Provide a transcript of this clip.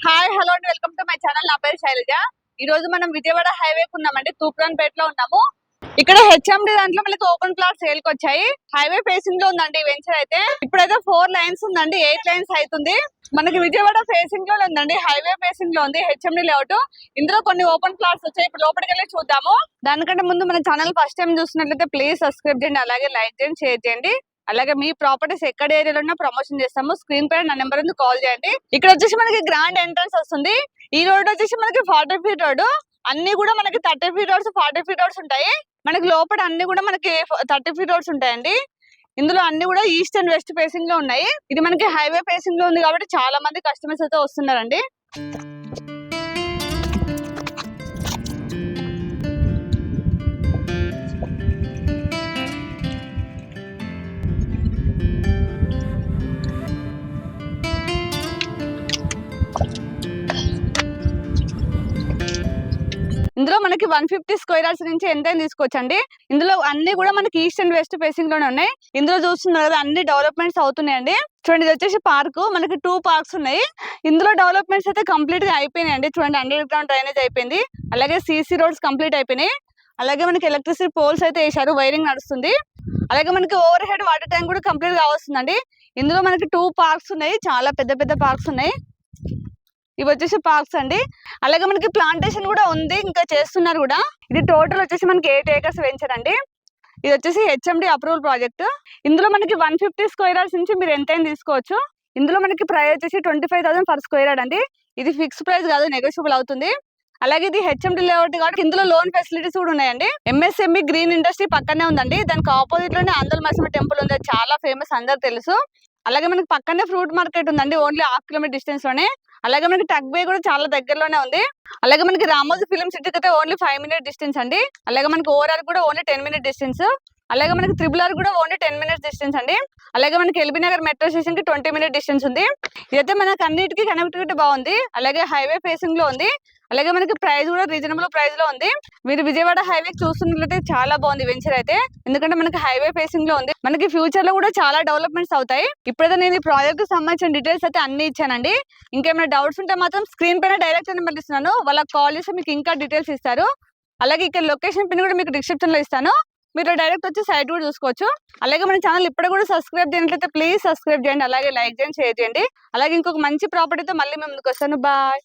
Hi hello అండి, welcome to my channel. నా పేరు శైలజ. ఈ రోజు మనం విజయవాడ హైవే కు ఉన్నామండి. తూప్రాన్పేటలో ఉన్నాము. ఇక్కడ హెచ్ఎండి దాంట్లో మనకి ఓపెన్ ప్లాట్ సేల్ కి వచ్చాయి. హైవే ఫేసింగ్ లో ఉందండి వెంచర్ అయితే. ఇప్పుడైతే 4 లైన్స్ ఉందండి, 8 లైన్స్ అవుతుంది. మనకి విజయవాడ ఫేసింగ్ లో ఉందండి, హైవే ఫేసింగ్ లో ఉంది హెచ్ఎండి లేఅవుట్. ఇందులో కొన్ని ఓపెన్ ప్లాట్స్ వచ్చాయి. ఇప్పుడు లోపలికి వెళ్ళి చూద్దాము. దానికంటే ముందు మన ఛానల్ ఫస్ట్ టైం చూస్తున్నట్లయితే ప్లీజ్ సబ్స్క్రైబ్ చేయండి, అలాగే లైక్ చేయండి, షేర్ చేయండి. అలాగే మీ ప్రాపర్టీస్ ఎక్కడ ఏరియాలో ఉన్నా ప్రమోషన్ చేస్తాము. స్క్రీన్ పైన నా నెంబర్ ఉంది, కాల్ చేయండి. ఇక్కడ వచ్చేసి మనకి గ్రాండ్ ఎంట్రన్స్ వస్తుంది. ఈ రోడ్ వచ్చేసి మనకి 40 ఫీట్ రోడ్. అన్ని కూడా మనకి 30 ఫీట్ రోడ్స్, 40 ఫీట్ రోడ్స్ ఉంటాయి. మనకి లోపల అన్ని కూడా మనకి 30 ఫీట్ రోడ్స్ ఉంటాయండి. ఇందులో అన్ని కూడా ఈస్ట్ అండ్ వెస్ట్ ఫేసింగ్ లో ఉన్నాయి. ఇది మనకి హైవే ఫేసింగ్ లో ఉంది కాబట్టి చాలా మంది కస్టమర్స్ అయితే వస్తున్నారండి. ఇందులో మనకి 150 స్క్వేర్ యార్డ్స్ నుంచి ఎంతైనా తీసుకోవచ్చండి. ఇందులో అన్ని కూడా మనకి ఈస్ట్ అండ్ వెస్ట్ ఫేసింగ్ లోనే ఉన్నాయి. ఇందులో చూస్తున్నారు కదా, అన్ని డెవలప్మెంట్స్ అవుతున్నాయండి. చూడండి, ఇది వచ్చేసి పార్క్. మనకి 2 పార్క్స్ ఉన్నాయి. ఇందులో డెవలప్మెంట్స్ అయితే కంప్లీట్ గా అయిపోయినాయండి. చూడండి, అండర్ గ్రౌండ్ డ్రైనేజ్ అయిపోయింది. అలాగే సీసీ రోడ్స్ కంప్లీట్ అయిపోయినాయి. అలాగే మనకి ఎలక్ట్రిసిటీ పోల్స్ అయితే వేశారు, వైరింగ్ నడుస్తుంది. అలాగే మనకి ఓవర్ హెడ్ వాటర్ ట్యాంక్ కూడా కంప్లీట్ గా వస్తుందండి. ఇందులో మనకి 2 పార్క్స్ ఉన్నాయి, చాలా పెద్ద పెద్ద పార్క్స్ ఉన్నాయి. ఇవి వచ్చేసి పార్క్స్ అండి. అలాగే మనకి ప్లాంటేషన్ కూడా ఉంది, ఇంకా చేస్తున్నారు కూడా. ఇది టోటల్ వచ్చేసి మనకి 8 ఏకర్స్ వెంచర్ అండి. ఇది వచ్చేసి హెచ్ఎండి అప్రూవల్ ప్రాజెక్ట్. ఇందులో మనకి 150 స్క్వేర్ యార్డ్స్ నుంచి మీరు ఎంతైనా తీసుకోవచ్చు. ఇందులో మనకి ప్రైస్ వచ్చేసి 25,000 పర్ స్క్వేర్ యార్డ్ అండి. ఇది ఫిక్స్ ప్రైస్ కాదు, నెగోషియబుల్ అవుతుంది. అలాగే ఇది హెచ్ఎండి లేఅవుట్ కాబట్టి ఇందులో లోన్ ఫెసిలిటీస్ కూడా ఉన్నాయండి. ఎంఎస్ఎంఈ గ్రీన్ ఇండస్ట్రీ పక్కనే ఉందండి. దానికి ఆపోజిట్ లోనే ఆంధ్ర మైసమ్మ టెంపుల్ ఉంది, చాలా ఫేమస్, అందరు తెలుసు. అలాగే మనకి పక్కనే ఫ్రూట్ మార్కెట్ ఉందండి, ఓన్లీ 1/2 కిలోమీటర్ డిస్టెన్స్ లోనే. అలాగే మనకి టగ్ బే కూడా చాలా దగ్గరలోనే ఉంది. అలాగే మనకి రామోజీ ఫిలిం సిటీకి అయితే ఓన్లీ 5 మినిట్ డిస్టెన్స్ అండి. అలాగే మనకి ఓఆర్ఆర్ కూడా ఓన్లీ 10 మినిట్ డిస్టెన్స్. అలాగే మనకి త్రిబుల్ కూడా ఓన్లీ 10 మినిట్స్ డిస్టెన్స్ అండి. అలాగే మనకి ఎల్బీ నగర్ మెట్రో స్టేషన్ కి 20 మినిట్ డిస్టెన్స్ ఉంది. ఇదైతే మనకి అన్నిటికీ కనెక్టివిటీ బాగుంది. అలాగే హైవే ఫేసింగ్ లో ఉంది. అలాగే మనకి ప్రైస్ కూడా రీజనబుల్ ప్రైస్ లో ఉంది. మీరు విజయవాడ హైవే చూస్తున్నట్లయితే చాలా బాగుంది వెంచర్ అయితే, ఎందుకంటే మనకి హైవే ఫేసింగ్ లో ఉంది. మనకి ఫ్యూచర్ లో కూడా చాలా డెవలప్మెంట్స్ అవుతాయి. ఇప్పుడైతే నేను ఈ ప్రాజెక్ట్ కి సంబంధించిన డీటెయిల్స్ అయితే అన్ని ఇచ్చానండి. ఇంకేమైనా డౌట్స్ ఉంటే మాత్రం స్క్రీన్ పైన డైరెక్ట్ నెంబర్ ఇస్తున్నాను, వాళ్ళకి కాల్ చేసి మీకు ఇంకా డీటెయిల్స్ ఇస్తారు. అలాగే ఇక్కడ లొకేషన్ పిన్ కూడా మీకు డిస్క్రిప్షన్ లో ఇస్తాను, మీరు డైరెక్ట్ వచ్చి సైట్ కూడా చూసుకోవచ్చు. అలాగే మన ఛానల్ ఇప్పుడు కూడా సబ్స్క్రైబ్ చేయనట్లయితే ప్లీజ్ సబ్స్క్రైబ్ చేయండి, అలాగే లైక్ చేయండి, షేర్ చేయండి. అలాగే ఇంకొక మంచి ప్రాపర్టీతో మళ్ళీ మేము ముందుకు వస్తాను. బాయ్.